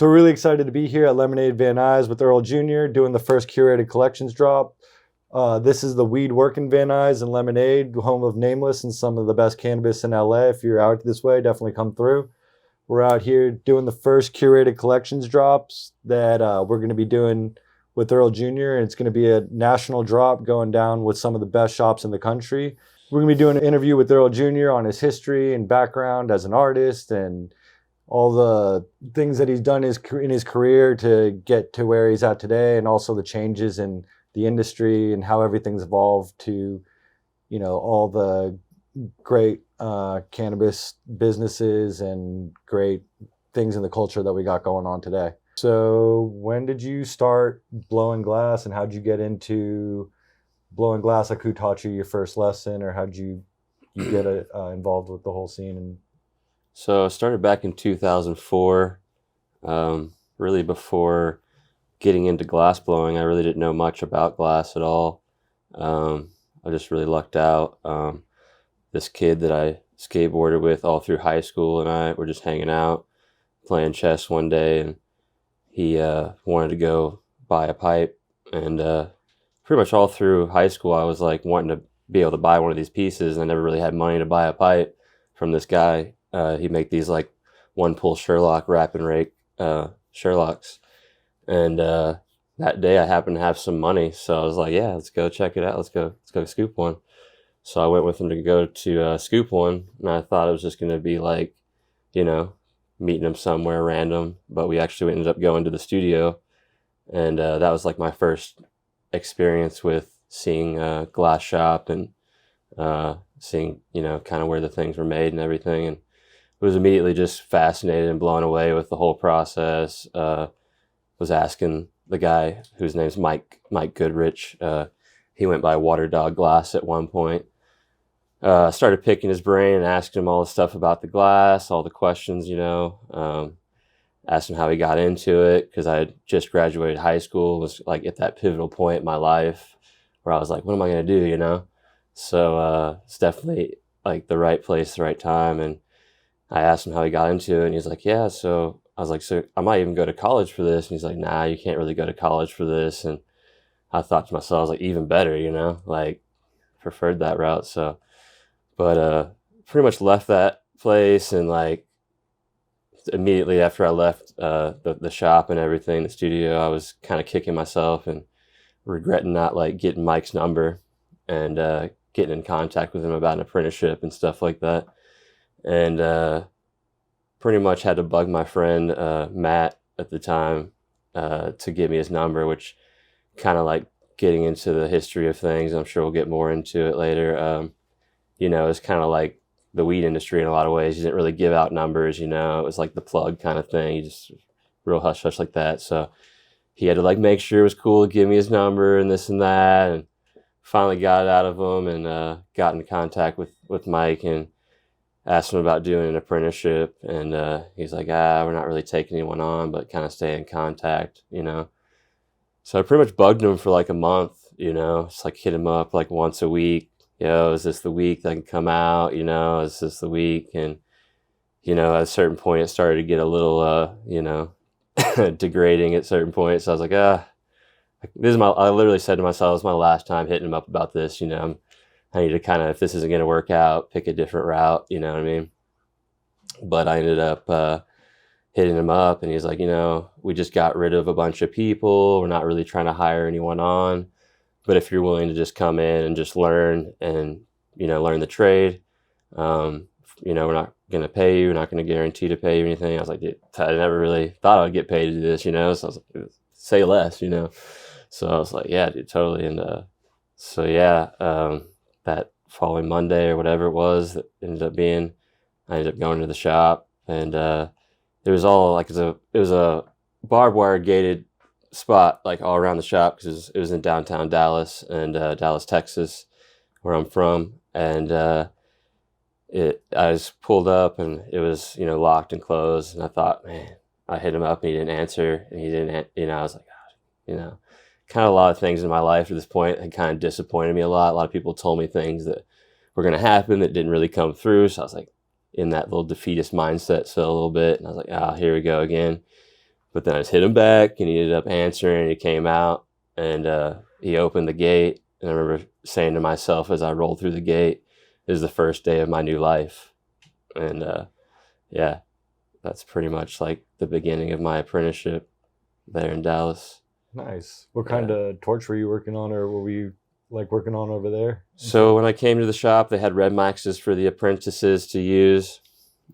So we're really excited to be here at Lemonade Van Nuys with Earl Jr. doing the first Curated Collections Drop. This is the Weed Working Van Nuys and Lemonade, home of Nameless and some of the best cannabis in LA. If you're out this way, definitely come through. We're out here doing the first Curated Collections Drops that we're going to be doing with Earl Jr. And it's going to be a national drop going down with some of the best shops in the country. We're going to be doing an interview with Earl Jr. on his history and background as an artist and all the things that he's done in his career to get to where he's at today, and also the changes in the industry and how everything's evolved to, you know, all the great cannabis businesses and great things in the culture that we got going on today. So when did you start blowing glass, and how'd you get into blowing glass? Like, who taught you your first lesson, or how'd you get involved with the whole scene? And so I started back in 2004. Really before getting into glass blowing, I really didn't know much about glass at all. I just really lucked out. This kid that I skateboarded with all through high school and I were just hanging out, playing chess one day, and he wanted to go buy a pipe. And pretty much all through high school, I was like wanting to be able to buy one of these pieces, and I never really had money to buy a pipe from this guy. He'd make these like one pull Sherlock wrap and rake Sherlocks. And that day I happened to have some money. So I was like, yeah, let's go check it out. Let's go scoop one. So I went with him to go to scoop one. And I thought it was just going to be like, you know, meeting him somewhere random. But we actually ended up going to the studio. And that was like my first experience with seeing a glass shop and seeing, you know, kind of where the things were made and everything. And was immediately just fascinated and blown away with the whole process. Was asking the guy, whose name's Mike Goodrich. He went by Water Dog Glass at one point. Started picking his brain and asking him all the stuff about the glass, all the questions, you know. Asked him how he got into it, because I had just graduated high school, was like at that pivotal point in my life where I was like, what am I going to do, you know? So it's definitely like the right place, the right time. And I asked him how he got into it, and he's like, yeah, so I was like, so I might even go to college for this. And he's like, nah, you can't really go to college for this. And I thought to myself, I was like, even better, you know, like preferred that route. So, but pretty much left that place, and like immediately after I left the shop and everything, the studio, I was kind of kicking myself and regretting not like getting Mike's number and getting in contact with him about an apprenticeship and stuff like that. And pretty much had to bug my friend Matt at the time to give me his number, which kind of like getting into the history of things. I'm sure we'll get more into it later. You know, it's kind of like the weed industry in a lot of ways. You didn't really give out numbers, you know. It was like the plug kind of thing. You just real hush hush like that. So he had to like make sure it was cool to give me his number and this and that. And finally got it out of him, and got in contact with Mike and asked him about doing an apprenticeship. And he's like, we're not really taking anyone on, but kind of stay in contact, you know. So I pretty much bugged him for like a month, you know. Just like hit him up like once a week. Yo, is this the week that I can come out? You know, is this the week? And, you know, at a certain point, it started to get a little, you know, degrading at certain points. So I was like, I literally said to myself, it's my last time hitting him up about this, you know. I need to kind of, if this isn't going to work out, pick a different route, you know what I mean? But I ended up hitting him up, and he's like, you know, we just got rid of a bunch of people. We're not really trying to hire anyone on. But if you're willing to just come in and just learn and, you know, learn the trade, you know, we're not going to pay you. We're not going to guarantee to pay you anything. I was like, dude, I never really thought I would get paid to do this, you know? So I was like, say less, you know? So I was like, yeah, dude, totally. And so, yeah, that following Monday or whatever it was, that I ended up going to the shop, and it was all like, it was a barbed wire gated spot like all around the shop, because it was in downtown Dallas and Dallas, Texas, where I'm from. And I just pulled up, and it was, you know, locked and closed. And I thought, man, I hit him up and he didn't answer, and he didn't, you know, I was like, God, you know, kind of a lot of things in my life at this point had kind of disappointed me a lot. A lot of people told me things that were going to happen that didn't really come through. So I was like in that little defeatist mindset still a little bit. And I was like, here we go again. But then I just hit him back, and he ended up answering, and he came out, and he opened the gate. And I remember saying to myself as I rolled through the gate, "This is the first day of my new life." And yeah, that's pretty much like the beginning of my apprenticeship there in Dallas. Nice. What kind of torch were you working on, or were you like working on over there? So when I came to the shop, they had Red Maxes for the apprentices to use,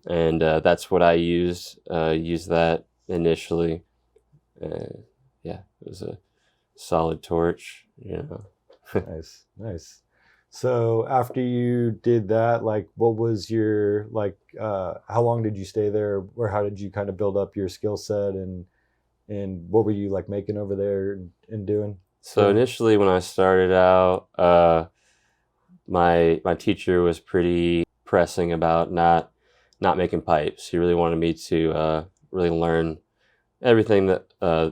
and that's what I used. Used that initially. Yeah, it was a solid torch, you know. Nice, nice. So after you did that, like, what was your like? How long did you stay there, or how did you kind of build up your skill set, and what were you like making over there and doing? So initially, when I started out, my teacher was pretty pressing about not making pipes. He really wanted me to really learn everything that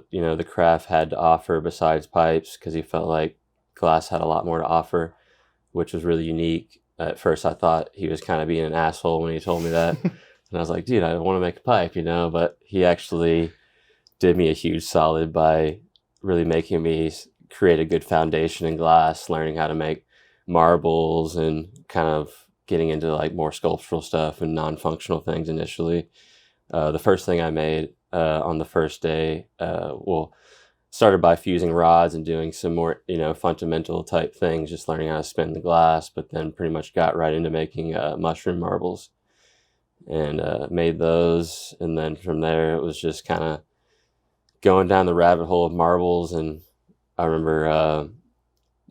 you know, the craft had to offer besides pipes, because he felt like glass had a lot more to offer, which was really unique. At first, I thought he was kind of being an asshole when he told me that, and I was like, "Dude, I want to make a pipe," you know. But he actually did me a huge solid by really making me create a good foundation in glass, learning how to make marbles and kind of getting into like more sculptural stuff and non-functional things initially. The first thing I made on the first day, well, started by fusing rods and doing some more, you know, fundamental type things, just learning how to spin the glass, but then pretty much got right into making mushroom marbles and made those. And then from there, it was just kind of going down the rabbit hole of marbles. And I remember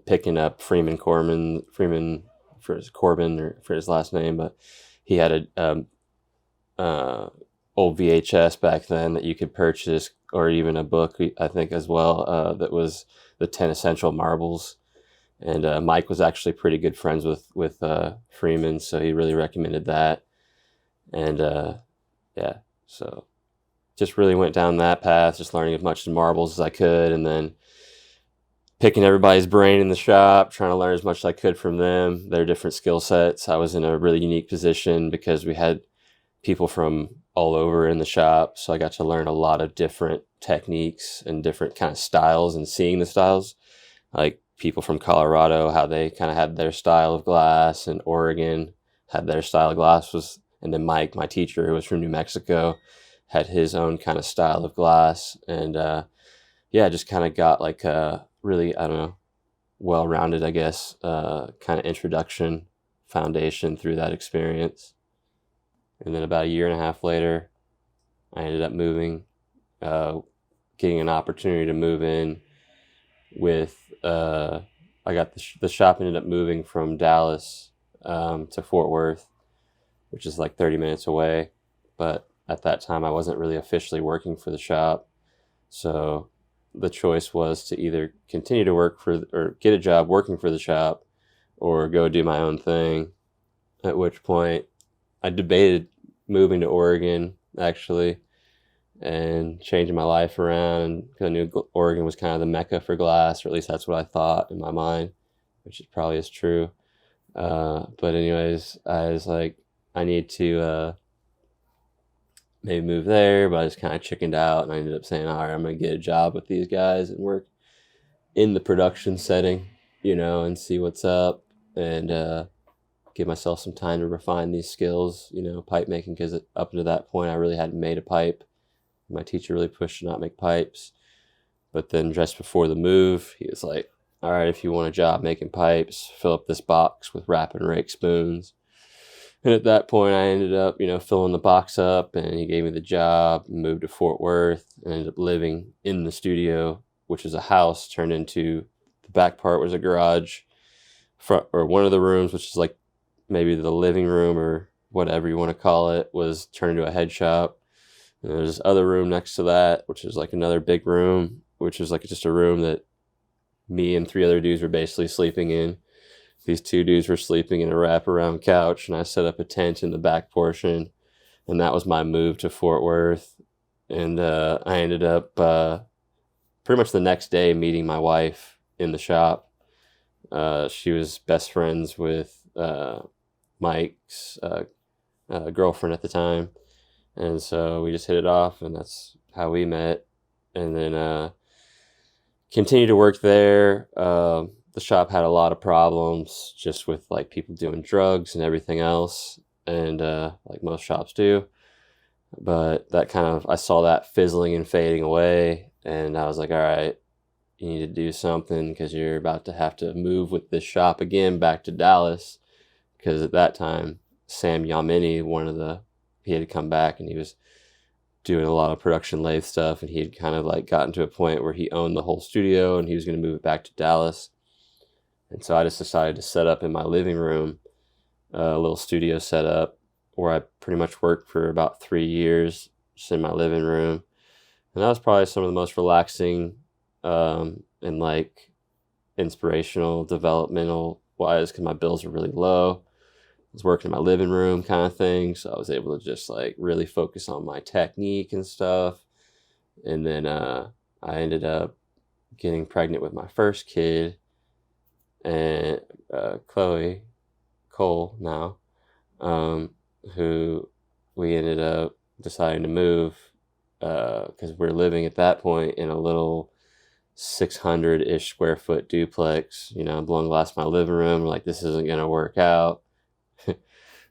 picking up Freeman for his Corbin, or for his last name, but he had a old VHS back then that you could purchase, or even a book, I think, as well, that was the 10 Essential Marbles. And Mike was actually pretty good friends with Freeman, so he really recommended that. And yeah, so just really went down that path, just learning as much marbles as I could, and then picking everybody's brain in the shop, trying to learn as much as I could from them, their different skill sets. I was in a really unique position because we had people from all over in the shop, so I got to learn a lot of different techniques and different kind of styles, and seeing the styles, like people from Colorado, how they kind of had their style of glass, and Oregon had their style of glass, and then Mike, my teacher, who was from New Mexico, had his own kind of style of glass. And yeah, just kind of got like a really, I don't know, well-rounded, I guess, kind of introduction foundation through that experience. And then about a year and a half later, I ended up moving, getting an opportunity to move in with, I got the shop ended up moving from Dallas to Fort Worth, which is like 30 minutes away. But at that time, I wasn't really officially working for the shop. So the choice was to either continue to work or get a job working for the shop, or go do my own thing. At which point I debated moving to Oregon, actually, and changing my life around. And I knew Oregon was kind of the mecca for glass, or at least that's what I thought in my mind, which is probably is true. But anyways, I was like, I need to maybe move there, but I just kind of chickened out, and I ended up saying, all right, I'm going to get a job with these guys and work in the production setting, you know, and see what's up, and give myself some time to refine these skills, you know, pipe making, because up to that point, I really hadn't made a pipe. My teacher really pushed to not make pipes. But then just before the move, he was like, all right, if you want a job making pipes, fill up this box with wrap and rake spoons. And at that point, I ended up, you know, filling the box up, and he gave me the job, moved to Fort Worth, and ended up living in the studio, which is a house turned into, the back part was a garage, front, or one of the rooms, which is like maybe the living room or whatever you want to call it, was turned into a head shop. And there's this other room next to that, which is like another big room, which is like just a room that me and 3 other dudes were basically sleeping in. These 2 dudes were sleeping in a wraparound couch, and I set up a tent in the back portion, and that was my move to Fort Worth. And I ended up pretty much the next day meeting my wife in the shop. She was best friends with Mike's girlfriend at the time, and so we just hit it off, and that's how we met, and then continued to work there. The shop had a lot of problems just with like people doing drugs and everything else, and like most shops do. But that kind of, I saw that fizzling and fading away, and I was like, all right, you need to do something because you're about to have to move with this shop again back to Dallas. Because at that time, Sam Yamini, he had come back and he was doing a lot of production lathe stuff, and he had kind of like gotten to a point where he owned the whole studio and he was going to move it back to Dallas. And so I just decided to set up in my living room a little studio setup where I pretty much worked for about 3 years just in my living room. And that was probably some of the most relaxing and like inspirational, developmental wise, because my bills were really low. I was working in my living room kind of thing, so I was able to just like really focus on my technique and stuff. And then I ended up getting pregnant with my first kid, and Chloe Cole now, who we ended up deciding to move because we're living at that point in a little 600-ish square foot duplex, blowing glass in my living room. We're like, this isn't going to work out.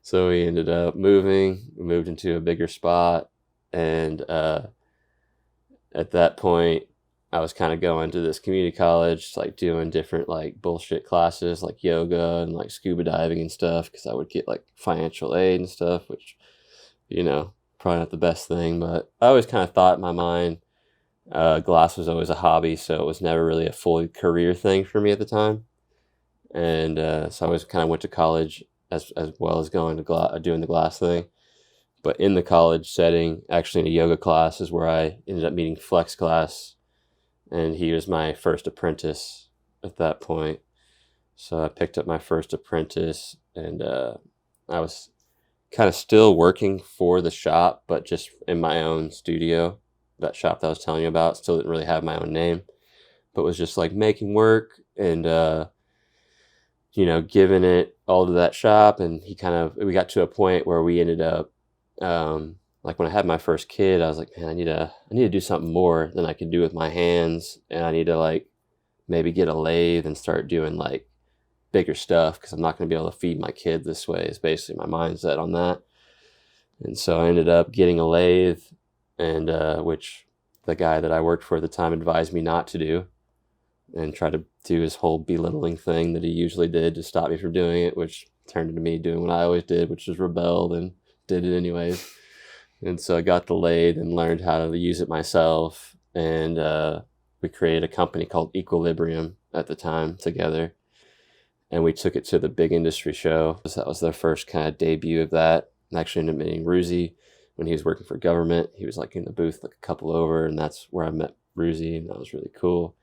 So we ended up moving. We moved into a bigger spot, and at that point, I was kind of going to this community college, like doing different like bullshit classes, like yoga and like scuba diving and stuff, because I would get like financial aid and stuff, which, probably not the best thing. But I always kind of thought in my mind, glass was always a hobby, so it was never really a full career thing for me at the time. And so I always kind of went to college as well as going to doing the glass thing. But in the college setting, actually in a yoga class, is where I ended up meeting Flex Glass, and he was my first apprentice at that point. So I picked up my first apprentice, and I was kind of still working for the shop, but just in my own studio. That shop that I was telling you about still didn't really have my own name, but was just like making work and giving it all to that shop. And we got to a point where we ended up like when I had my first kid, I was like, man, I need to do something more than I could do with my hands, and I need to like maybe get a lathe and start doing like bigger stuff, because I'm not going to be able to feed my kid this way, is basically my mindset on that. And so I ended up getting a lathe, and which the guy that I worked for at the time advised me not to do, and tried to do his whole belittling thing that he usually did to stop me from doing it, which turned into me doing what I always did, which was rebelled and did it anyways. And so I got the lathe and learned how to use it myself, and we created a company called Equilibrium at the time together, and we took it to the big industry show. So that was their first kind of debut of that. And actually ended up meeting Ruzi when he was working for government. He was like in the booth like a couple over, and that's where I met Ruzi, and that was really cool.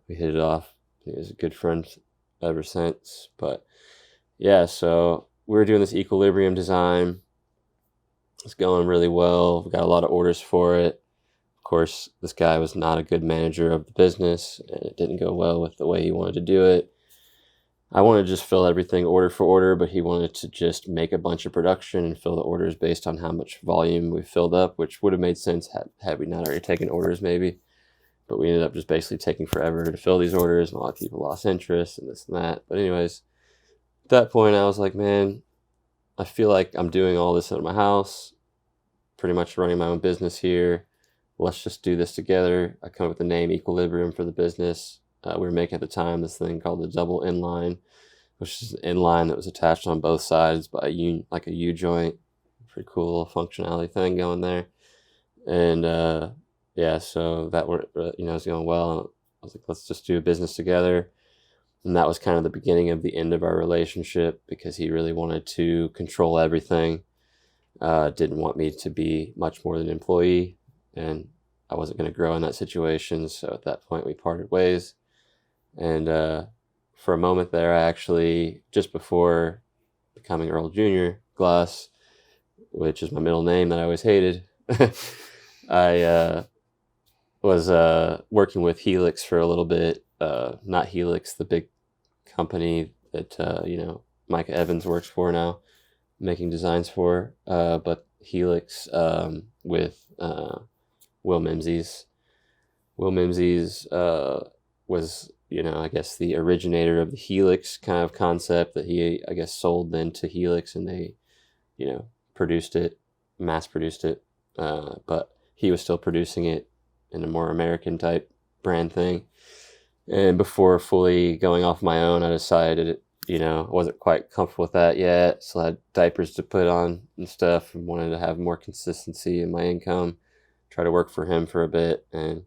We hit it off. He was a good friend ever since. But yeah, so we were doing this Equilibrium design. It's going really well. We got a lot of orders for it. Of course, this guy was not a good manager of the business, and it didn't go well with the way he wanted to do it. I wanted to just fill everything order for order, but he wanted to just make a bunch of production and fill the orders based on how much volume we filled up, which would have made sense had we not already taken orders maybe. But we ended up just basically taking forever to fill these orders, and a lot of people lost interest and this and that. But anyways, at that point I was like, man, I feel like I'm doing all this at my house, pretty much running my own business here. Let's just do this together. I come up with the name Equilibrium for the business. We were making at the time this thing called the double inline, which is an inline that was attached on both sides by a U joint. Pretty cool functionality thing going there. And yeah, so that was going well. I was like, let's just do a business together. And that was kind of the beginning of the end of our relationship, because he really wanted to control everything. Didn't want me to be much more than an employee, and I wasn't going to grow in that situation. So at that point we parted ways. And for a moment there, I actually, just before becoming Earl Jr. Glass, which is my middle name that I always hated, I was working with Helix for a little bit. Not Helix, the big company that Micah Evans works for now, making designs for, but Helix with Will Mimsey's. Will Mimsey's was, I guess the originator of the Helix kind of concept that he, I guess, sold then to Helix, and they, produced it, mass produced it, but he was still producing it in a more American type brand thing. And before fully going off my own, I decided, I wasn't quite comfortable with that yet. So I had diapers to put on and stuff, and wanted to have more consistency in my income, try to work for him for a bit. And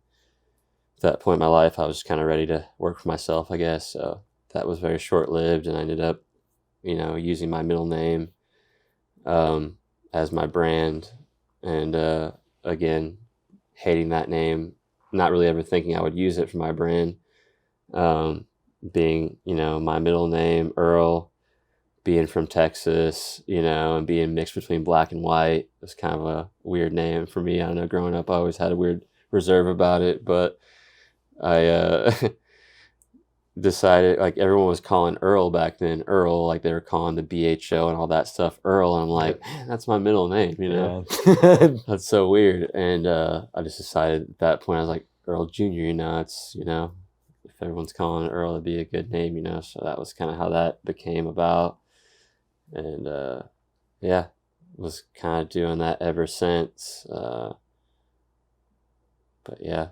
at that point in my life, I was kind of ready to work for myself, I guess. So that was very short lived, and I ended up, using my middle name as my brand. And again, hating that name, not really ever thinking I would use it for my brand. Being, my middle name, Earl, being from Texas, and being mixed between black and white was kind of a weird name for me. I don't know, growing up, I always had a weird reserve about it, but I decided, like, everyone was calling Earl back then, Earl, like they were calling the BHO and all that stuff Earl, and I'm like, man, that's my middle name, Yeah. That's so weird. And I just decided at that point, I was like, Earl Jr., it's, if everyone's calling it Earl, it'd be a good name, so that was kind of how that became about. And yeah, was kind of doing that ever since. But yeah.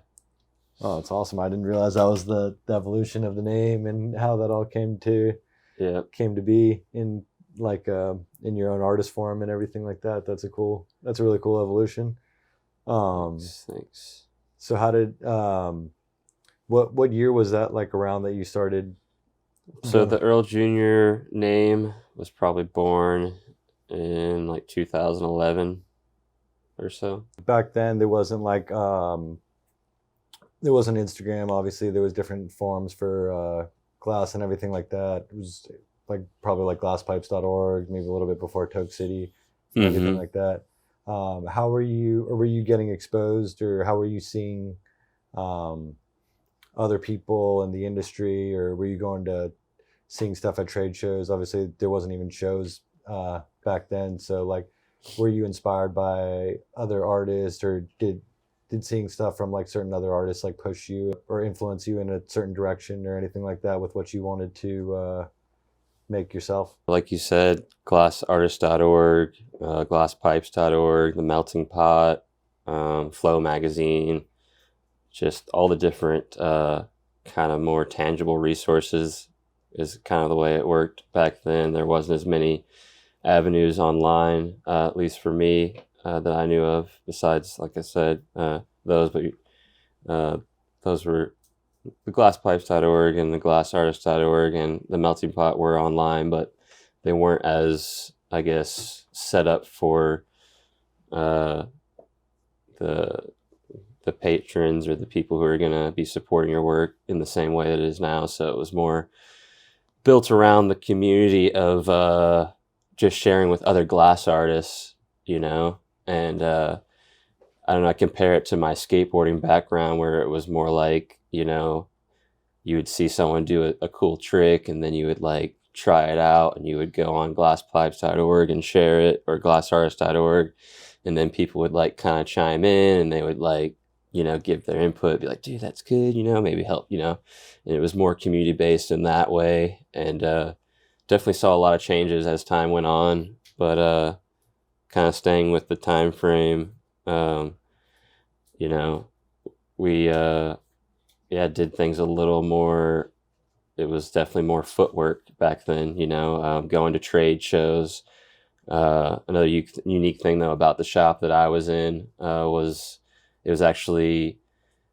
Oh, it's awesome. I didn't realize that was the evolution of the name and how that all came to be in in your own artist form and everything like that. That's a really cool evolution. Thanks. So how did what year was that, like, around that you started? So the Earl Jr. name was probably born in like 2011 or so. Back then there wasn't there wasn't Instagram, obviously. There was different forums for glass and everything like that. It was probably like glasspipes.org, maybe a little bit before Toke City, and everything like that. How were you getting exposed, or how were you seeing other people in the industry, or were you going to seeing stuff at trade shows? Obviously there wasn't even shows back then, so were you inspired by other artists, or did seeing stuff from certain other artists push you or influence you in a certain direction or anything like that with what you wanted to make yourself? Like you said, glassartist.org, glasspipes.org, The Melting Pot, Flow Magazine, just all the different kind of more tangible resources is kind of the way it worked back then. There wasn't as many avenues online, at least for me, that I knew of, besides, like I said, those. But those were the glasspipes.org and the glassartist.org and the Melting Pot were online, but they weren't as, I guess, set up for the patrons or the people who are going to be supporting your work in the same way that it is now. So it was more built around the community of just sharing with other glass artists, and I don't know, I compare it to my skateboarding background, where it was more like, you would see someone do a cool trick, and then you would try it out, and you would go on glasspipes.org and share it, or glassartist.org, and then people would kind of chime in, and they would give their input, be like, dude, that's good, maybe help, and it was more community based in that way. And definitely saw a lot of changes as time went on, but kind of staying with the time frame, we did things a little more. It was definitely more footwork back then, going to trade shows. Another unique thing though about the shop that I was in was it was actually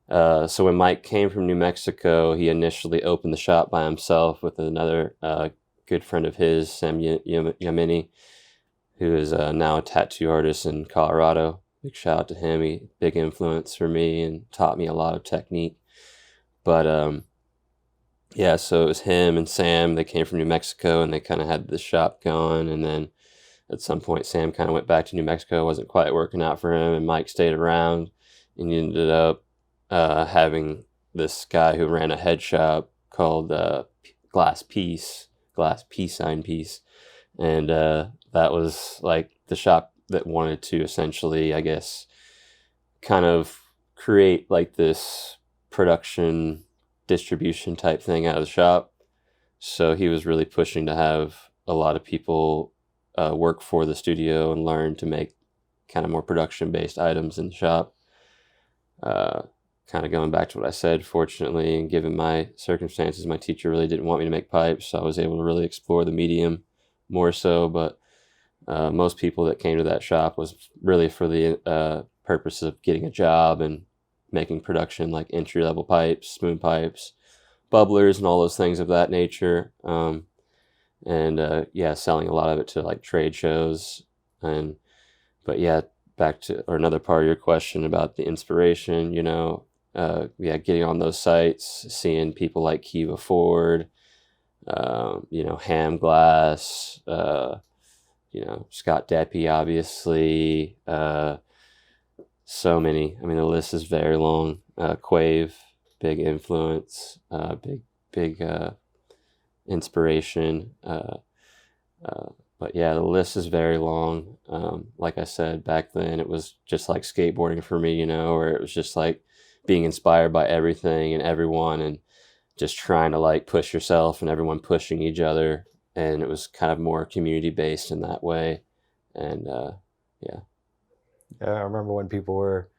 so when Mike came from New Mexico, he initially opened the shop by himself with another good friend of his, Sam Yamini, who is now a tattoo artist in Colorado. Big shout out to him. He big influence for me and taught me a lot of technique. But so it was him and Sam. They came from New Mexico, and they kind of had the shop going. And then at some point, Sam kind of went back to New Mexico. It wasn't quite working out for him, and Mike stayed around, and he ended up having this guy who ran a head shop called Glass Peace Sign Peace. And that was the shop that wanted to essentially, I guess, kind of create like this production distribution type thing out of the shop. So he was really pushing to have a lot of people work for the studio and learn to make kind of more production based items in the shop. Kind of going back to what I said, fortunately, and given my circumstances, my teacher really didn't want me to make pipes, so I was able to really explore the medium more so. But most people that came to that shop was really for the purpose of getting a job and making production like entry level pipes, spoon pipes, bubblers, and all those things of that nature. Yeah, selling a lot of it to like trade shows. But yeah, back to or another part of your question about the inspiration, yeah, getting on those sites, seeing people like Kiva Ford, Ham Glass, Scott Deppie, obviously, so many. I mean, the list is very long. Quave, big influence, big inspiration. But yeah, the list is very long. Like I said, back then it was just like skateboarding for me, where it was just like being inspired by everything and everyone and just trying to like push yourself and everyone pushing each other. And it was kind of more community based in that way. And yeah. Yeah, I remember when people were,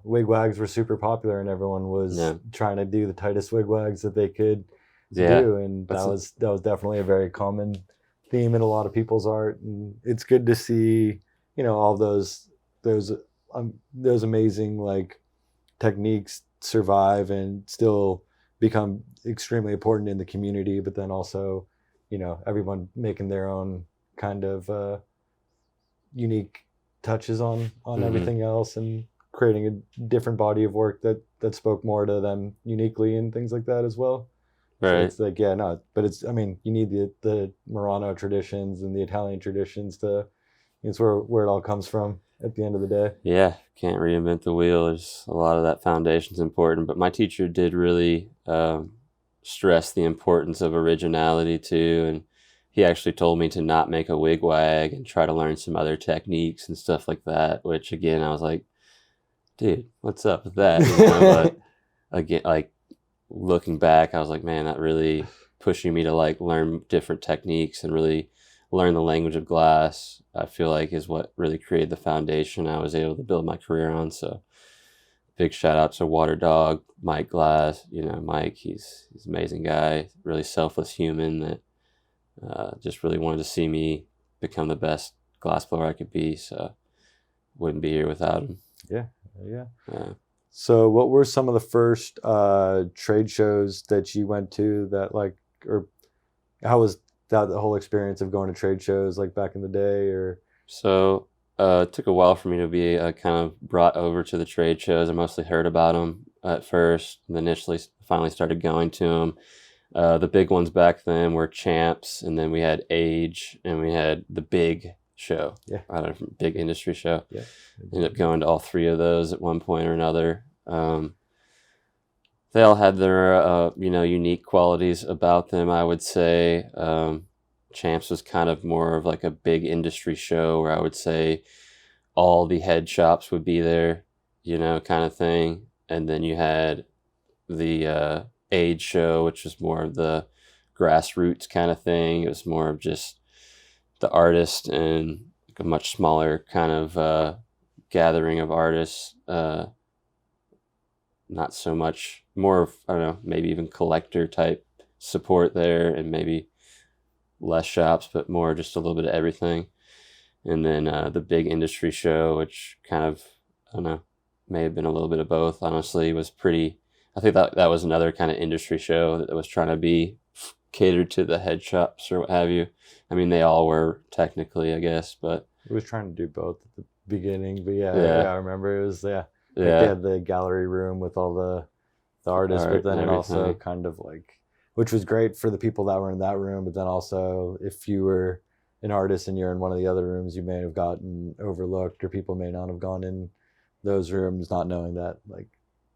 wigwags were super popular and everyone was trying to do the tightest wigwags that they could do. And that was definitely a very common theme in a lot of people's art. And it's good to see, all those amazing like techniques survive and still become extremely important in the community, but then also, everyone making their own kind of unique touches on everything else and creating a different body of work that spoke more to them uniquely and things like that as well. Right. So it's like, but you need the Murano traditions and the Italian traditions it's where it all comes from at the end of the day. Yeah, can't reinvent the wheel. There's a lot of that foundation's important, but my teacher did really stress the importance of originality too, and he actually told me to not make a wigwag and try to learn some other techniques and stuff like that, which again, I was like, dude, what's up with that? But again, like looking back, I was like, man, that really pushing me to like learn different techniques and really learn the language of glass, I feel like is what really created the foundation I was able to build my career on. So big shout out to Water Dog, Mike Glass. Mike, he's an amazing guy, really selfless human that just really wanted to see me become the best glassblower I could be. So wouldn't be here without him. Yeah. So what were some of the first trade shows that you went to that or how was that the whole experience of going to trade shows like back in the day? Or so it took a while for me to be kind of brought over to the trade shows. I mostly heard about them at first, and initially finally started going to them. The big ones back then were Champs, and then we had Age, and we had the big show. Yeah. Big industry show. Yeah. Ended up going to all three of those at one point or another. They all had their unique qualities about them, I would say. Champs was kind of more of like a big industry show where I would say all the head shops would be there, kind of thing. And then you had the Age show, which was more of the grassroots kind of thing. It was more of just the artist and like a much smaller kind of gathering of artists. Not so much, more of, I don't know, maybe even collector type support there, and maybe less shops, but more just a little bit of everything. And then the big industry show, which kind of, I don't know, may have been a little bit of both, honestly, was pretty, I think that was another kind of industry show that was trying to be catered to the head shops or what have you. I mean, they all were technically, I guess, but it was trying to do both at the beginning. But yeah, I remember it was, they had the gallery room with all the artists, but then it also kind of like, which was great for the people that were in that room. But then also if you were an artist and you're in one of the other rooms, you may have gotten overlooked, or people may not have gone in those rooms not knowing that like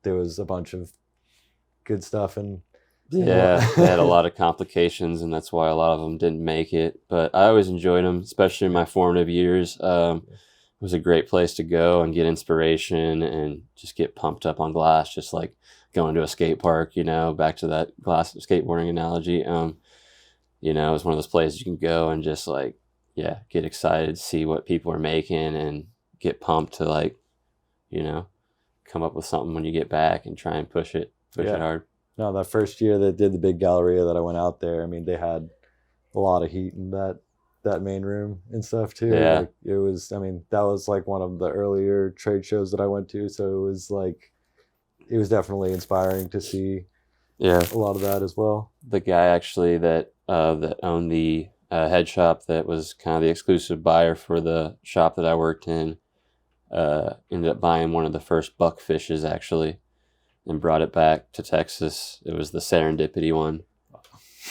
there was a bunch of good stuff. And they had a lot of complications, and that's why a lot of them didn't make it. But I always enjoyed them, especially in my formative years. My was a great place to go and get inspiration and just get pumped up on glass, just like going to a skate park, back to that glass skateboarding analogy. It was one of those places you can go and just like, yeah, get excited, see what people are making and get pumped to like, come up with something when you get back and try and push it hard. No, that first year that did the big Galleria that I went out there, I mean, they had a lot of heat in that main room and stuff too. Yeah. Like it was, I mean, that was like one of the earlier trade shows that I went to. So it was definitely inspiring to see a lot of that as well. The guy actually that owned the head shop that was kind of the exclusive buyer for the shop that I worked in, ended up buying one of the first buckfishes actually and brought it back to Texas. It was the Serendipity one.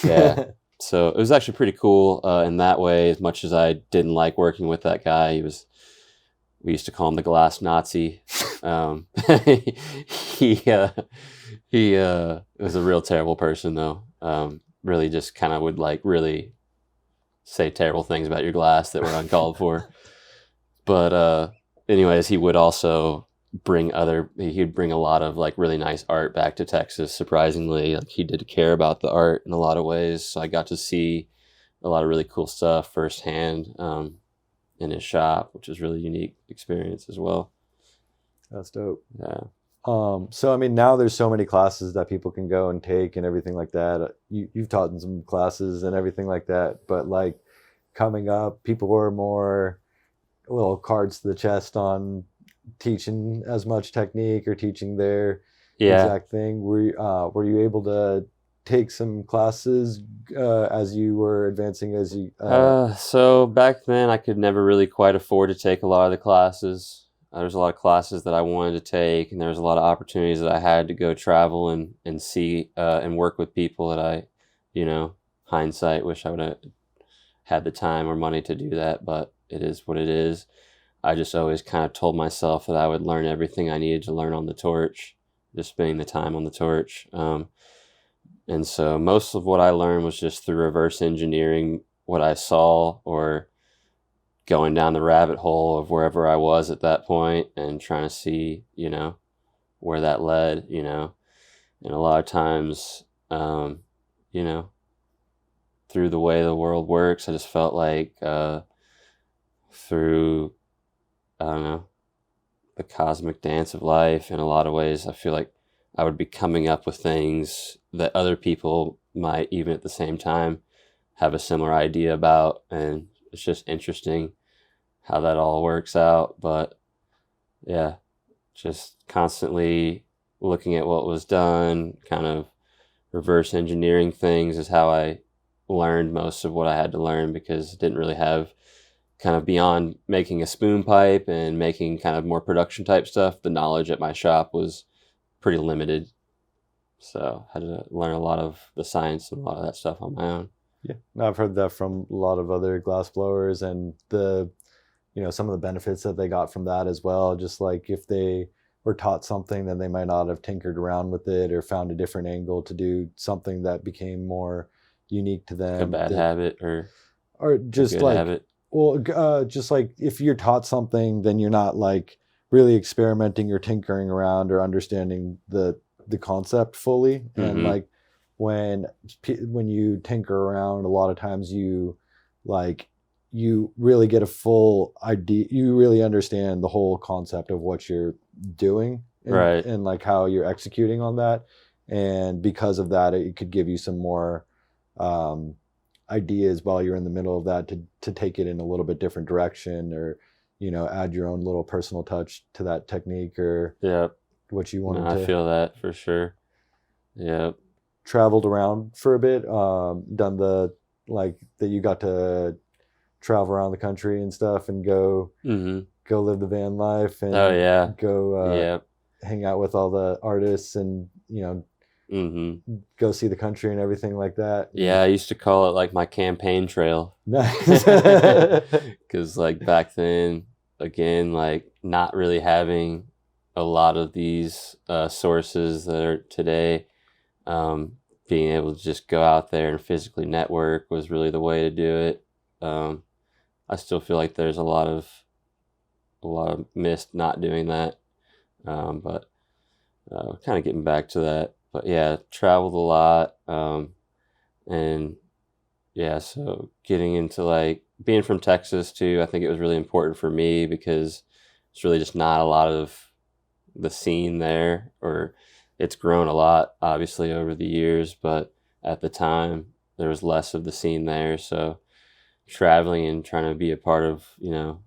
Yeah. So it was actually pretty cool in that way. As much as I didn't like working with that guy, we used to call him the glass Nazi. He was a real terrible person though. Really just kind of would like really say terrible things about your glass that were uncalled for. But anyways, he would also he'd bring a lot of like really nice art back to Texas. Surprisingly, like he did care about the art in a lot of ways. So I got to see a lot of really cool stuff firsthand in his shop, which was really unique experience as well. That's dope. Yeah. So I mean, now there's so many classes that people can go and take and everything like that. You've taught in some classes and everything like that, but like coming up, people are more little cards to the chest on teaching as much technique or teaching their exact thing. Were you able to take some classes as you were advancing so back then I could never really quite afford to take a lot of the classes. There's a lot of classes that I wanted to take, and there was a lot of opportunities that I had to go travel and see and work with people that I, hindsight, wish I would have had the time or money to do that, but it is what it is. I just always kind of told myself that I would learn everything I needed to learn on the torch, just spending the time on the torch. And so most of what I learned was just through reverse engineering what I saw or going down the rabbit hole of wherever I was at that point and trying to see, where that led, and a lot of times, through the way the world works, I just felt like through, I don't know, the cosmic dance of life in a lot of ways, I feel like I would be coming up with things that other people might even at the same time have a similar idea about, and it's just interesting how that all works out. But yeah, just constantly looking at what was done, kind of reverse engineering things is how I learned most of what I had to learn, because I didn't really have kind of beyond making a spoon pipe and making kind of more production type stuff. The knowledge at my shop was pretty limited. So I had to learn a lot of the science and a lot of that stuff on my own. Yeah, I've heard that from a lot of other glass blowers, and some of the benefits that they got from that as well. Just like if they were taught something, then they might not have tinkered around with it or found a different angle to do something that became more unique to them. A bad habit or just a good like habit. Well, just like if you're taught something, then you're not like really experimenting or tinkering around or understanding the concept fully. Mm-hmm. And like when you tinker around, a lot of times you really get a full idea. You really understand the whole concept of what you're doing, right? And like how you're executing on that. And because of that, it could give you some more ideas while you're in the middle of that to take it in a little bit different direction, or add your own little personal touch to that technique, or what you wanted to. I feel that for sure. Yeah. Traveled around for a bit, done that you got to travel around the country and stuff and go live the van life and go hang out with all the artists and go see the country and everything like that. Yeah, I used to call it like my campaign trail. Nice. Because like back then, again, like not really having a lot of these sources that are today, being able to just go out there and physically network was really the way to do it. I still feel like there's a lot of a lot of missed not doing that. But kind of getting back to that. But yeah, traveled a lot. And yeah, so getting into like being from Texas too, I think it was really important for me because it's really just not a lot of the scene there, or it's grown a lot obviously over the years, but at the time there was less of the scene there. So traveling and trying to be a part of,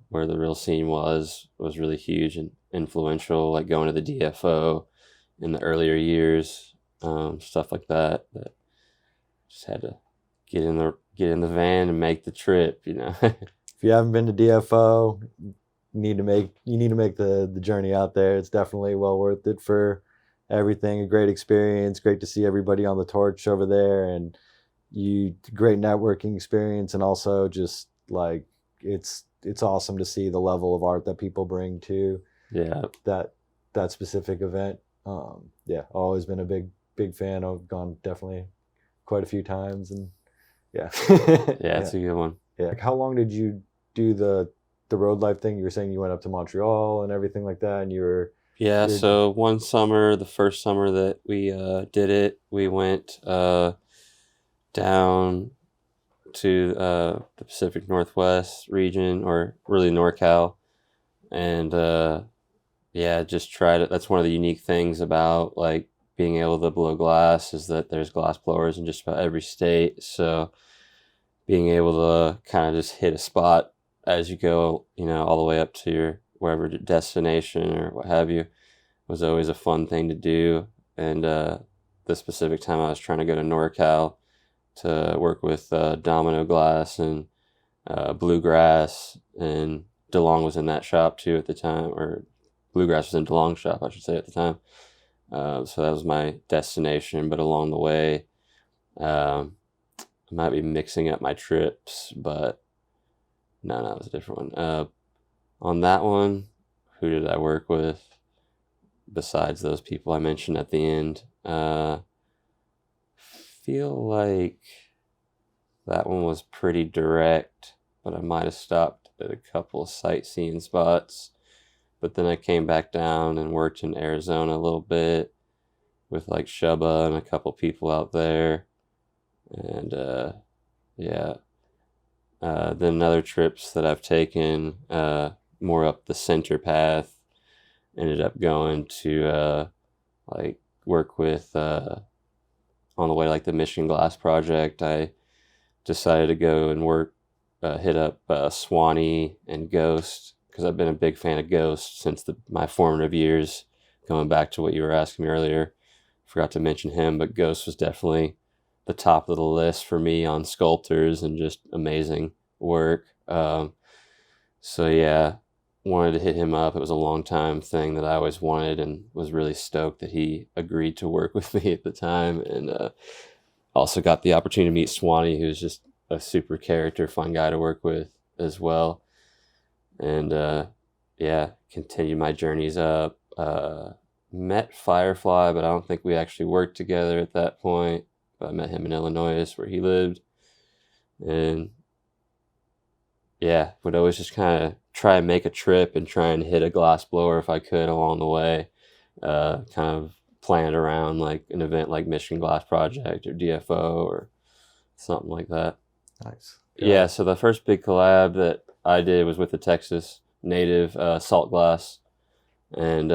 where the real scene was really huge and influential, like going to the DFO in the earlier years, stuff like that. That just had to get in the van and make the trip. If you haven't been to DFO, you need to make the journey out there. It's definitely well worth it for everything. A great experience. Great to see everybody on the torch over there, and great networking experience, and also just like it's awesome to see the level of art that people bring to that specific event. Always been a big fan. I've gone definitely quite a few times, and yeah. It's a good one. Yeah. Like, how long did you do the road life thing? You were saying you went up to Montreal and everything like that, and So one summer, the first summer that we did it, we went down to the Pacific Northwest region, or really NorCal, and just tried it. That's one of the unique things about like being able to blow glass, is that there's glass blowers in just about every state. So being able to kind of just hit a spot as you go, all the way up to your wherever destination or what have you, was always a fun thing to do. And the specific time I was trying to go to NorCal to work with Domino Glass and Bluegrass, and DeLong was in that shop too at the time, or Bluegrass was in DeLong's shop, I should say, at the time. So that was my destination, but along the way, I might be mixing up my trips, but no, it was a different one. On that one, who did I work with besides those people I mentioned at the end? Feel like that one was pretty direct, but I might have stopped at a couple of sightseeing spots. But then I came back down and worked in Arizona a little bit with like Shubba and a couple people out there. And then other trips that I've taken more up the center path, ended up going to like work with on the way, like the Michigan Glass Project. I decided to go and hit up Swanee and Ghost, because I've been a big fan of Ghost since my formative years, going back to what you were asking me earlier. Forgot to mention him, but Ghost was definitely the top of the list for me on sculptors and just amazing work. Wanted to hit him up. It was a long time thing that I always wanted, and was really stoked that he agreed to work with me at the time. And also got the opportunity to meet Swanee, who's just a super character, fun guy to work with as well. And continued my journeys up. Met Firefly, but I don't think we actually worked together at that point. But I met him in Illinois, where he lived. And would always just kind of try and make a trip and try and hit a glass blower if I could along the way. Kind of planned around like an event like Michigan Glass Project or DFO or something like that. Nice. Yeah, so the first big collab that I did was with the Texas native Salt Glass, and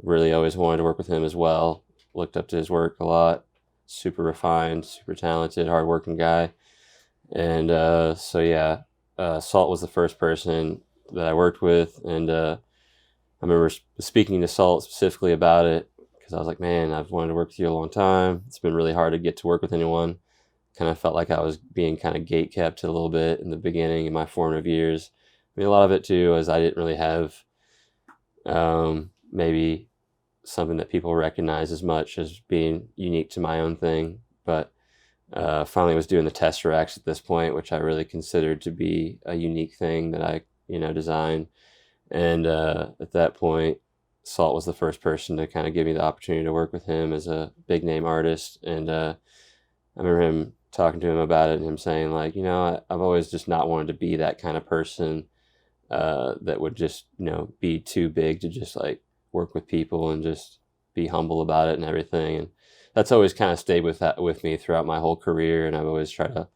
really always wanted to work with him as well. Looked up to his work a lot. Super refined, super talented, hardworking guy. And Salt was the first person that I worked with, and I remember speaking to Salt specifically about it, because I was like, man, I've wanted to work with you a long time. It's been really hard to get to work with anyone. Kind of felt like I was being kind of gate-kept a little bit in the beginning in my formative years. I mean, a lot of it too is I didn't really have maybe something that people recognize as much as being unique to my own thing. But finally was doing the Tesseracts at this point, which I really considered to be a unique thing that I, designed. And at that point, Salt was the first person to kind of give me the opportunity to work with him as a big name artist. And I remember him talking to him about it, and him saying like, I've always just not wanted to be that kind of person that would just, be too big to just like work with people and just be humble about it and everything. And that's always kind of stayed with me throughout my whole career. And I've always tried to,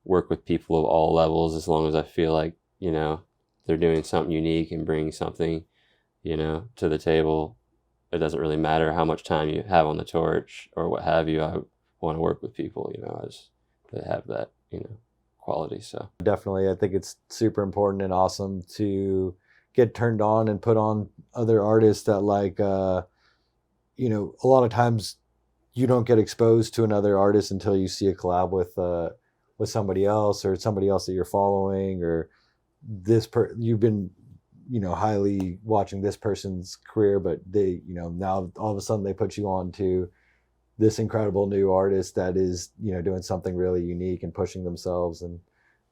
work with people of all levels as long as I feel like, they're doing something unique and bringing something, to the table. It doesn't really matter how much time you have on the torch or what have you. I want to work with people, as that have that, quality. So Definitely, I think it's super important and awesome to get turned on and put on other artists that like, a lot of times you don't get exposed to another artist until you see a collab with somebody else or somebody else that you're following, or you've been highly watching this person's career, but they now all of a sudden they put you on to this incredible new artist that is doing something really unique and pushing themselves. And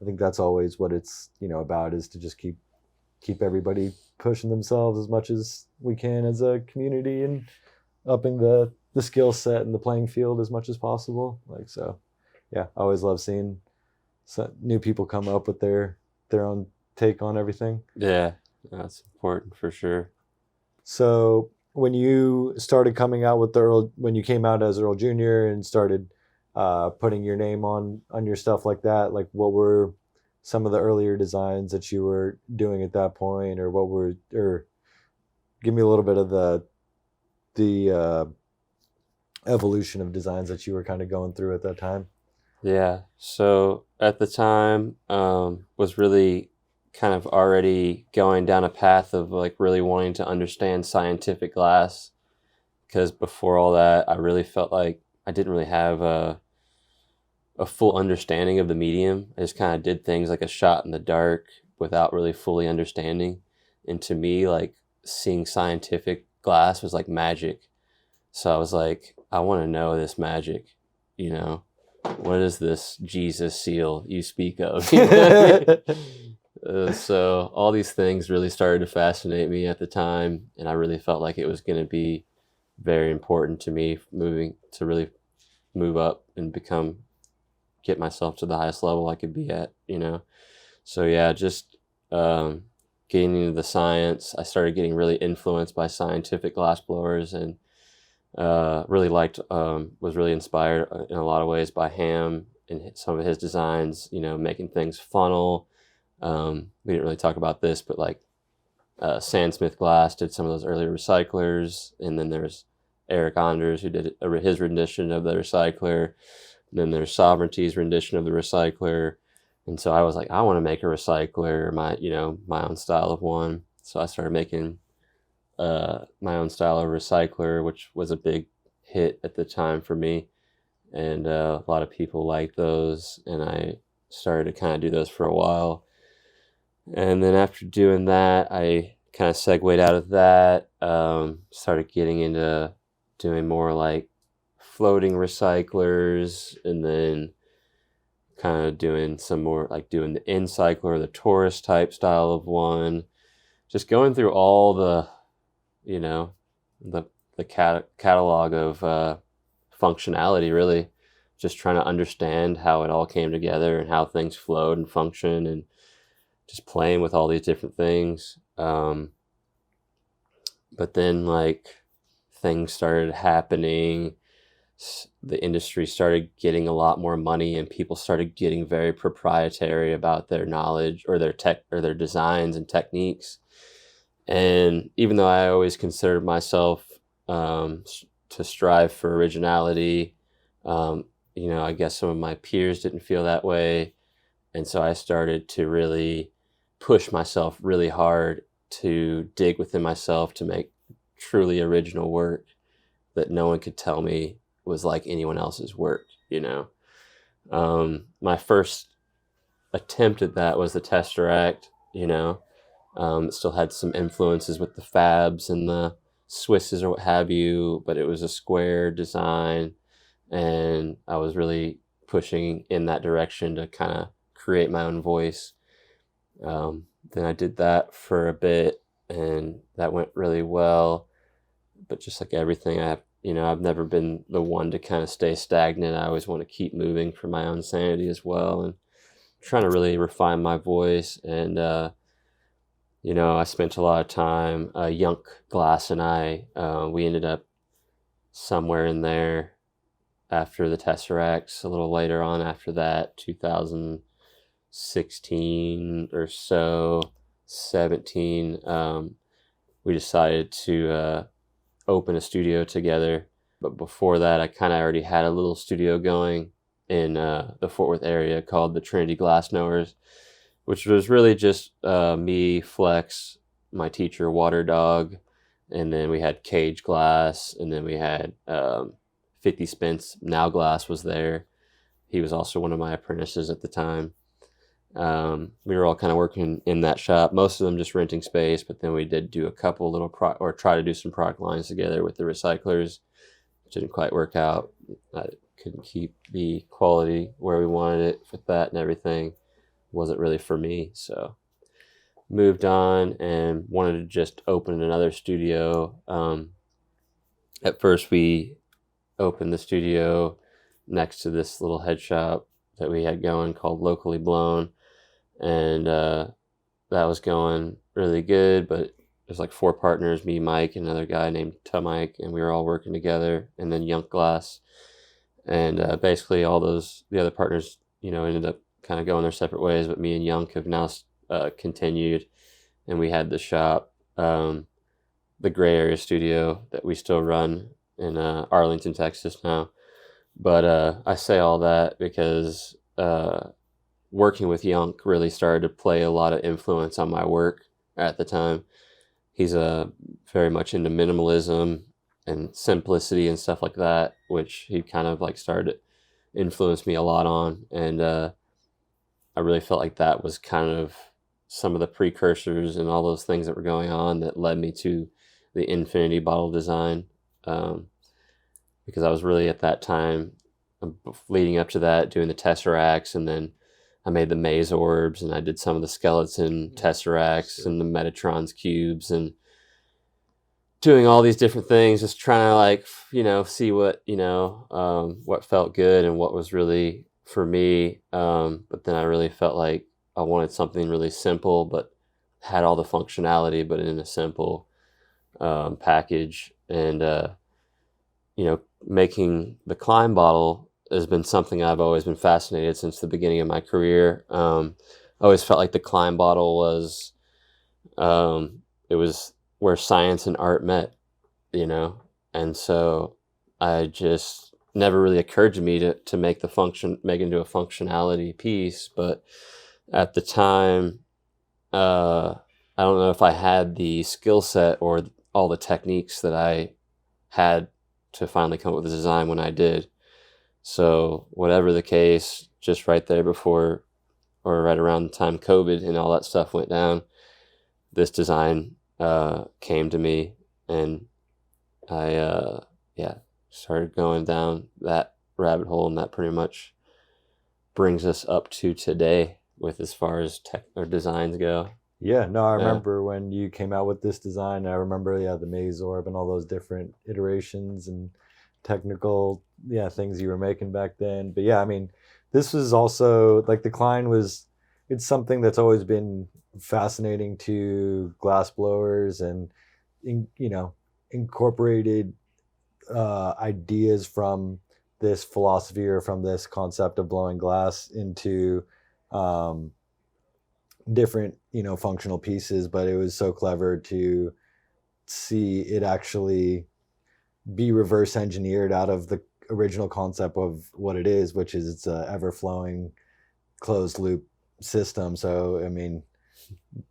I think that's always what it's about, is to just keep everybody pushing themselves as much as we can as a community, and upping the skill set and the playing field as much as possible. Like, so yeah, I always love seeing new people come up with their own take on everything. yeah, that's important for sure. So when you started coming out with when you came out as Earl Jr. and started putting your name on your stuff like that, like what were some of the earlier designs that you were doing at that point, or give me a little bit of the evolution of designs that you were kind of going through at that time? Yeah. So at the time, was really kind of already going down a path of like really wanting to understand scientific glass, because before all that, I really felt like I didn't really have a full understanding of the medium. I just kind of did things like a shot in the dark without really fully understanding. And to me, like seeing scientific glass was like magic. So I was like, I want to know this magic, what is this Jesus seal you speak of? So all these things really started to fascinate me at the time, and I really felt like it was going to be very important to me to really move up and get myself to the highest level I could be at, So yeah, just getting into the science, I started getting really influenced by scientific glassblowers, and was really inspired in a lot of ways by Ham and some of his designs, making things funnel. We didn't really talk about this, but like Sandsmith Glass did some of those earlier recyclers, and then there's Eric Anders who did his rendition of the recycler, and then there's Sovereignty's rendition of the recycler. And so I was like, I want to make a recycler, my own style of one. So I started making my own style of recycler, which was a big hit at the time for me, and a lot of people liked those, and I started to kind of do those for a while. And then after doing that, I kind of segued out of that, started getting into doing more like floating recyclers, and then kind of doing some more like doing the Incycler, the Taurus type style of one, just going through all the catalog of functionality, really just trying to understand how it all came together and how things flowed and function, and just playing with all these different things. But then like things started happening, the industry started getting a lot more money, and people started getting very proprietary about their knowledge or their tech or their designs and techniques. And even though I always considered myself to strive for originality, I guess some of my peers didn't feel that way. And so I started to really push myself really hard to dig within myself to make truly original work that no one could tell me was like anyone else's work, My first attempt at that was the Tesseract, It still had some influences with the Fabs and the Swisses or what have you, but it was a square design, and I was really pushing in that direction to kind of create my own voice. Then I did that for a bit, and that went really well. But just like everything, I've never been the one to kind of stay stagnant. I always want to keep moving for my own sanity as well, and trying to really refine my voice. And I spent a lot of time, Yunk Glass and we ended up somewhere in there after the Tesseracts, a little later on after that, 2016 or so, 17, we decided to open a studio together. But before that, I kind of already had a little studio going in the Fort Worth area called the Trinity Glass Knowers, which was really just me, Flex, my teacher, Water Dog, and then we had Cage Glass, and then we had 50 Spence. Now Glass was there. He was also one of my apprentices at the time. We were all kind of working in that shop, most of them just renting space, but then we did do a couple little or try to do some product lines together with the recyclers. It didn't quite work out. I couldn't keep the quality where we wanted it with that and everything. Wasn't really for me, so moved on and wanted to just open another studio. At first we opened the studio next to this little head shop that we had going called Locally Blown, and that was going really good, but there's like 4 partners, me, Mike, and another guy named Mike, and we were all working together, and then Yunk Glass, and basically all the other partners ended up kind of going their separate ways, but me and Yunk have now continued, and we had the shop, the Gray Area studio that we still run in Arlington, Texas now. But I say all that because working with Yunk really started to play a lot of influence on my work at the time. He's very much into minimalism and simplicity and stuff like that, which he kind of like started to influence me a lot on. And I really felt like that was kind of some of the precursors and all those things that were going on that led me to the infinity bottle design. Because I was really at that time, leading up to that, doing the Tesseracts, and then I made the maze orbs, and I did some of the skeleton Tesseracts and the Metatron's cubes, and doing all these different things, just trying to like, see what, what felt good and what was really for me. But then I really felt like I wanted something really simple, but had all the functionality, but in a simple package. And, making the Climb bottle has been something I've always been fascinated since the beginning of my career. I always felt like the Climb bottle was, it was where science and art met, and so I just never really occurred to me to make into a functionality piece. But at the time, I don't know if I had the skill set or all the techniques that I had to finally come up with a design when I did. So whatever the case, just right there before or right around the time COVID and all that stuff went down, this design came to me, and I started going down that rabbit hole, and that pretty much brings us up to today with as far as tech or designs go. Yeah, no, I remember when you came out with this design. I remember, the maze orb and all those different iterations and technical, things you were making back then. But yeah, I mean, this was also like the Klein it's something that's always been fascinating to glass blowers, and incorporated ideas from this philosophy or from this concept of blowing glass into different functional pieces. But it was so clever to see it actually be reverse engineered out of the original concept of what it is, which is it's a ever flowing closed loop system. So I mean,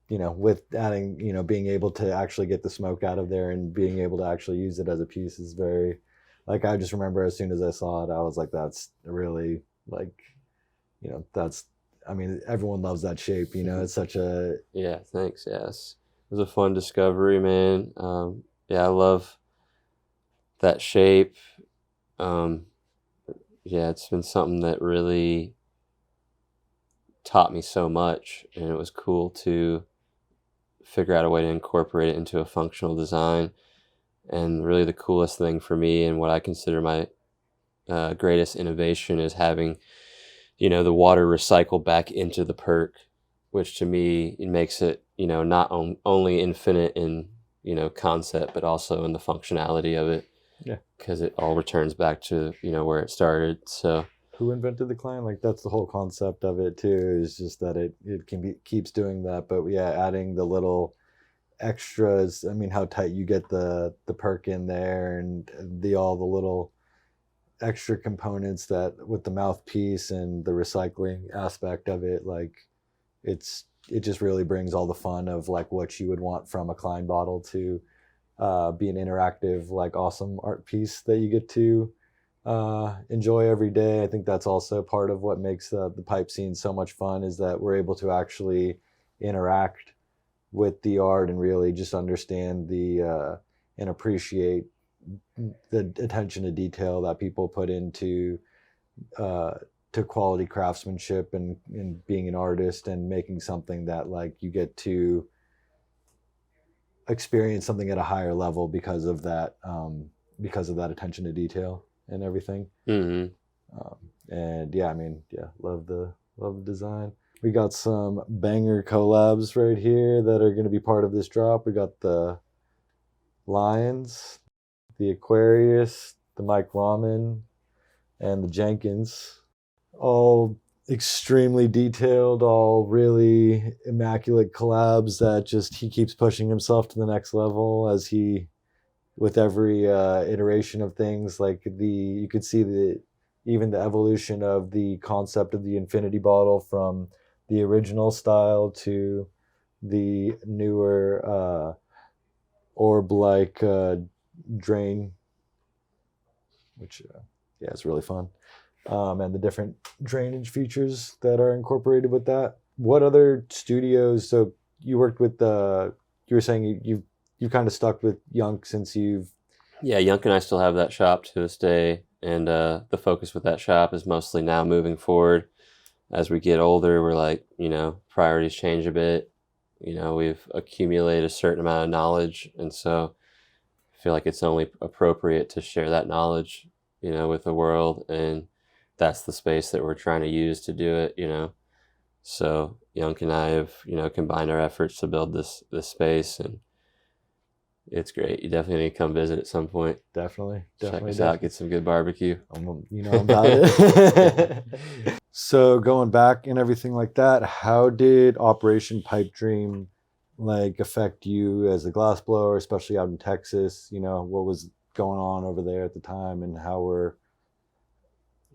with adding, being able to actually get the smoke out of there and being able to actually use it as a piece is very, like, I just remember as soon as I saw it, I was like, that's really like, that's, I mean, everyone loves that shape, it's such a... Yeah, thanks. Yes. It was a fun discovery, man. I love that shape. It's been something that really taught me so much, and it was cool to figure out a way to incorporate it into a functional design. And really the coolest thing for me, and what I consider my greatest innovation, is having the water recycle back into the perk, which to me it makes it, not only infinite in, concept, but also in the functionality of it. Yeah. Because it all returns back to, where it started. So Who invented the client? Like that's the whole concept of it too, is just that it keeps doing that. But yeah, adding the little extras. I mean, how tight you get the perk in there, and all the little extra components that with the mouthpiece and the recycling aspect of it, like it just really brings all the fun of like what you would want from a Klein bottle to be an interactive, like awesome art piece that you get to enjoy every day. I think that's also part of what makes the pipe scene so much fun, is that we're able to actually interact with the art and really just understand the and appreciate the attention to detail that people put into to quality craftsmanship and being an artist and making something that like you get to experience something at a higher level because of that attention to detail and everything. mm-hmm. And yeah, I mean, yeah, love the design. We got some banger collabs right here that are going to be part of this drop. We got the Lions, the Aquarius, the Mike Ramen, and the Jenkins. All extremely detailed, all really immaculate collabs that just he keeps pushing himself to the next level as he, with every iteration of things. Like you could see even the evolution of the concept of the infinity bottle from the original style to the newer orb-like drain, which yeah, it's really fun. And the different drainage features that are incorporated with that. What other studios? So you worked with you were saying you kind of stuck with Yunk since you've. Yeah, Yunk and I still have that shop to this day, and the focus with that shop is mostly now moving forward. As we get older, we're like, priorities change a bit. We've accumulated a certain amount of knowledge, and so I feel like it's only appropriate to share that knowledge, with the world, and that's the space that we're trying to use to do it. So Yunk and I have, combined our efforts to build this space, and it's great. You definitely need to come visit at some point. Definitely. Check us out. Get some good barbecue. I'm about it. So going back and everything like that, how did Operation Pipe Dream like affect you as a glassblower, especially out in Texas? What was going on over there at the time, and how were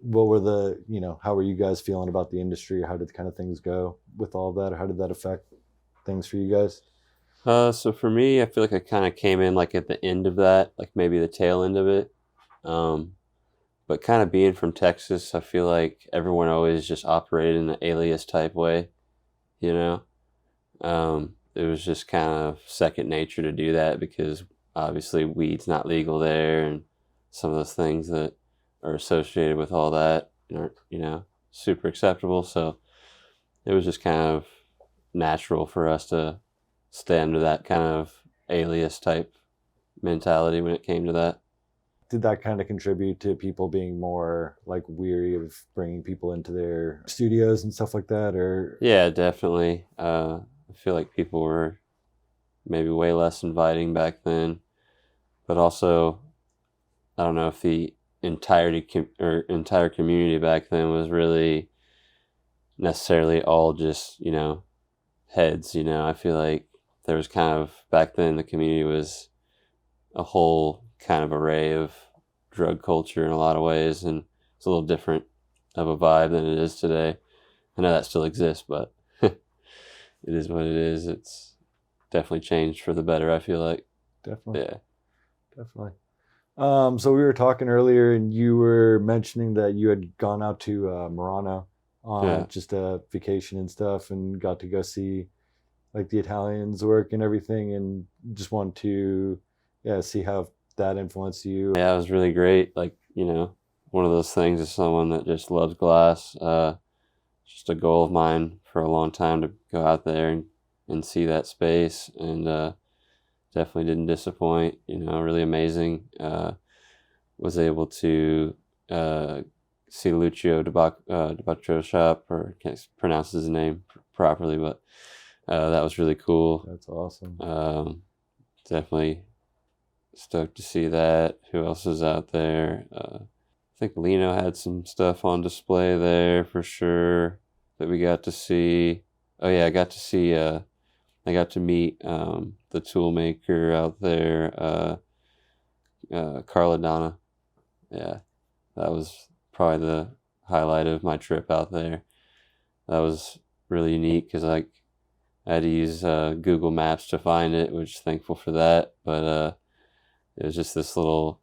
you guys feeling about the industry? How did kind of things go with all of that? Or how did that affect things for you guys? So for me, I feel like I kind of came in like at the end of that, like maybe the tail end of it. But kind of being from Texas, I feel like everyone always just operated in an alias type way, It was just kind of second nature to do that because obviously weed's not legal there, and some of those things that are associated with all that aren't, super acceptable. So it was just kind of natural for us to stay under that kind of alias type mentality when it came to that. Did that kind of contribute to people being more like weary of bringing people into their studios and stuff like that? Or yeah, definitely. I feel like people were maybe way less inviting back then, but also I don't know if the entire community back then was really necessarily all just heads. I feel like there was kind of back then the community was a whole kind of array of drug culture in a lot of ways, and it's a little different of a vibe than it is today. I know that still exists, but it is what it is. It's definitely changed for the better, I feel like. Definitely. Yeah. Definitely. So we were talking earlier, and you were mentioning that you had gone out to Murano on just a vacation and stuff, and got to go see like the Italians work and everything, and just want to see how that influenced you. Yeah, it was really great. Like, one of those things is someone that just loves glass. Just a goal of mine for a long time to go out there and see that space, and definitely didn't disappoint. Really amazing. Was able to see Lucio Debatro's shop, or I can't pronounce his name properly, but that was really cool. That's awesome. Definitely stoked to see that. Who else is out there? I think Lino had some stuff on display there for sure that we got to see. Oh yeah, I got to meet the tool maker out there, Carla Donna. Yeah, that was probably the highlight of my trip out there. That was really unique because I had to use Google Maps to find it, which thankful for that. But it was just this little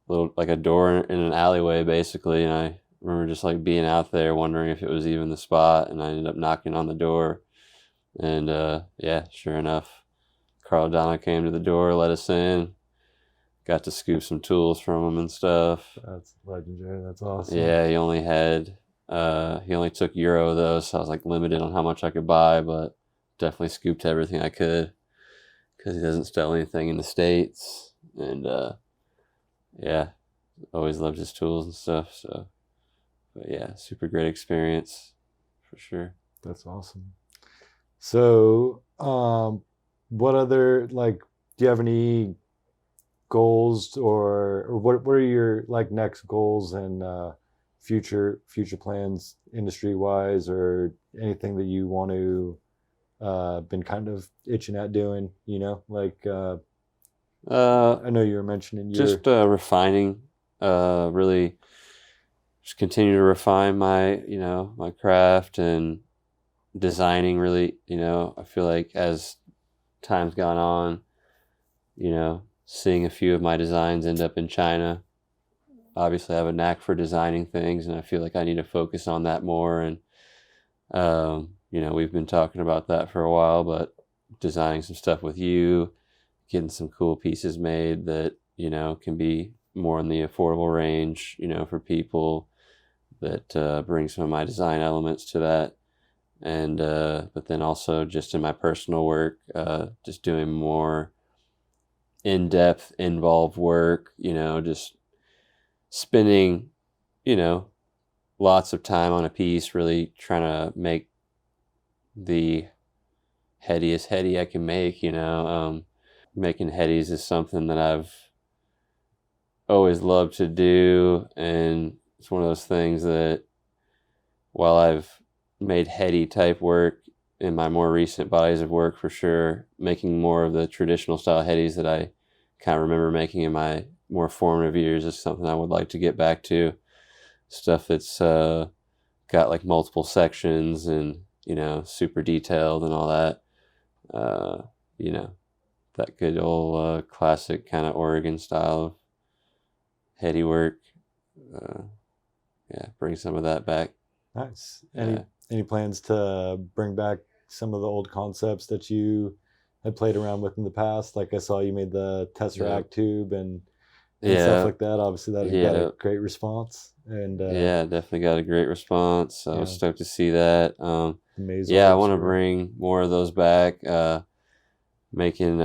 like a door in an alleyway basically, and I remember just like being out there wondering if it was even the spot, and I ended up knocking on the door, and yeah, sure enough, Carl Donna came to the door, let us in, got to scoop some tools from him and stuff. That's legendary. That's awesome. Yeah, he only took Euro though, so I was like limited on how much I could buy, but definitely scooped everything I could because he doesn't sell anything in the States. And yeah, always loved his tools and stuff. So, but yeah, super great experience for sure. That's awesome. So, what other, like, do you have any goals, or what are your like next goals and future plans industry wise, or anything that you want to been kind of itching at doing, like I know you were mentioning your Just refining, really just continue to refine my, my craft and designing really, I feel like as time's gone on, seeing a few of my designs end up in China. Obviously, I have a knack for designing things, and I feel like I need to focus on that more. And, we've been talking about that for a while, but designing some stuff with you, getting some cool pieces made that, can be more in the affordable range, for people that bring some of my design elements to that. And, but then also just in my personal work, just doing more in-depth, involved work, just spending, lots of time on a piece, really trying to make the headiest heady I can make, making headies is something that I've always loved to do. And it's one of those things that while I've made heady type work in my more recent bodies of work for sure, making more of the traditional style headies that I kind of remember making in my more formative years is something I would like to get back to. Stuff that's got like multiple sections and, super detailed and all that. That good old classic kind of Oregon style of heady work. Yeah, bring some of that back. Nice. Any plans to bring back some of the old concepts that you had played around with in the past? Like I saw you made the Tesseract tube and stuff like that. Obviously, that got a great response. And yeah, definitely got a great response. I was stoked to see that. Amazing. Yeah, I want to bring more of those back. Making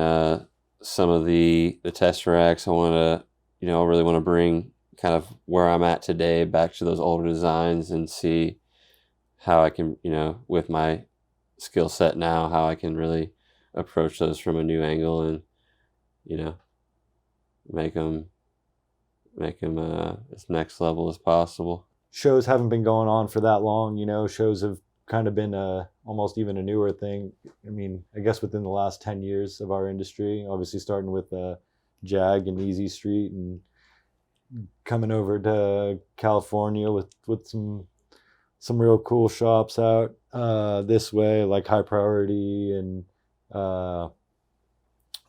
some of the Tesseracts. I want to, I really want to bring kind of where I'm at today back to those older designs and see how I can, with my skill set now, how I can really approach those from a new angle and, make them as next level as possible. Shows haven't been going on for that long, shows have kind of been almost even a newer thing. I mean, I guess within the last 10 years of our industry, obviously starting with Jag and Easy Street and coming over to California with some real cool shops out this way, like High Priority and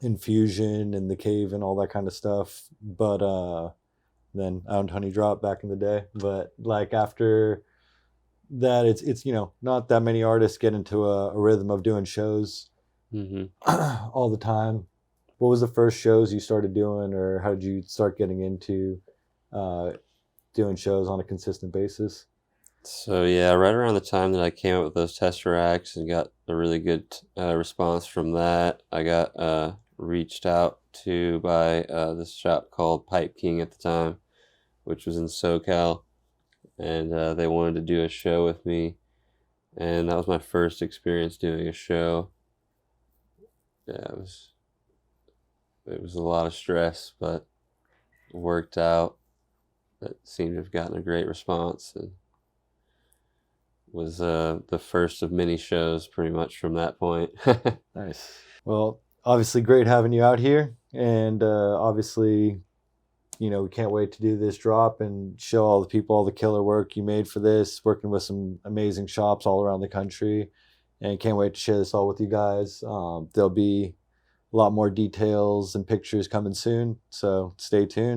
Infusion and The Cave and all that kind of stuff. But then Out Honey Drop back in the day. But like after that, it's not that many artists get into a rhythm of doing shows all the time. What was the first shows you started doing, or how did you start getting into doing shows on a consistent basis? So yeah, right around the time that I came up with those Tesseracts and got a really good response from that, I got reached out to by this shop called Pipe King at the time, which was in SoCal, and they wanted to do a show with me and that was my first experience doing a show. Yeah, it was a lot of stress, but it worked out. It seemed to have gotten a great response, and was the first of many shows pretty much from that point. Nice. Well, obviously great having you out here, and obviously, we can't wait to do this drop and show all the people all the killer work you made for this, working with some amazing shops all around the country, and can't wait to share this all with you guys. There'll be a lot more details and pictures coming soon, so stay tuned.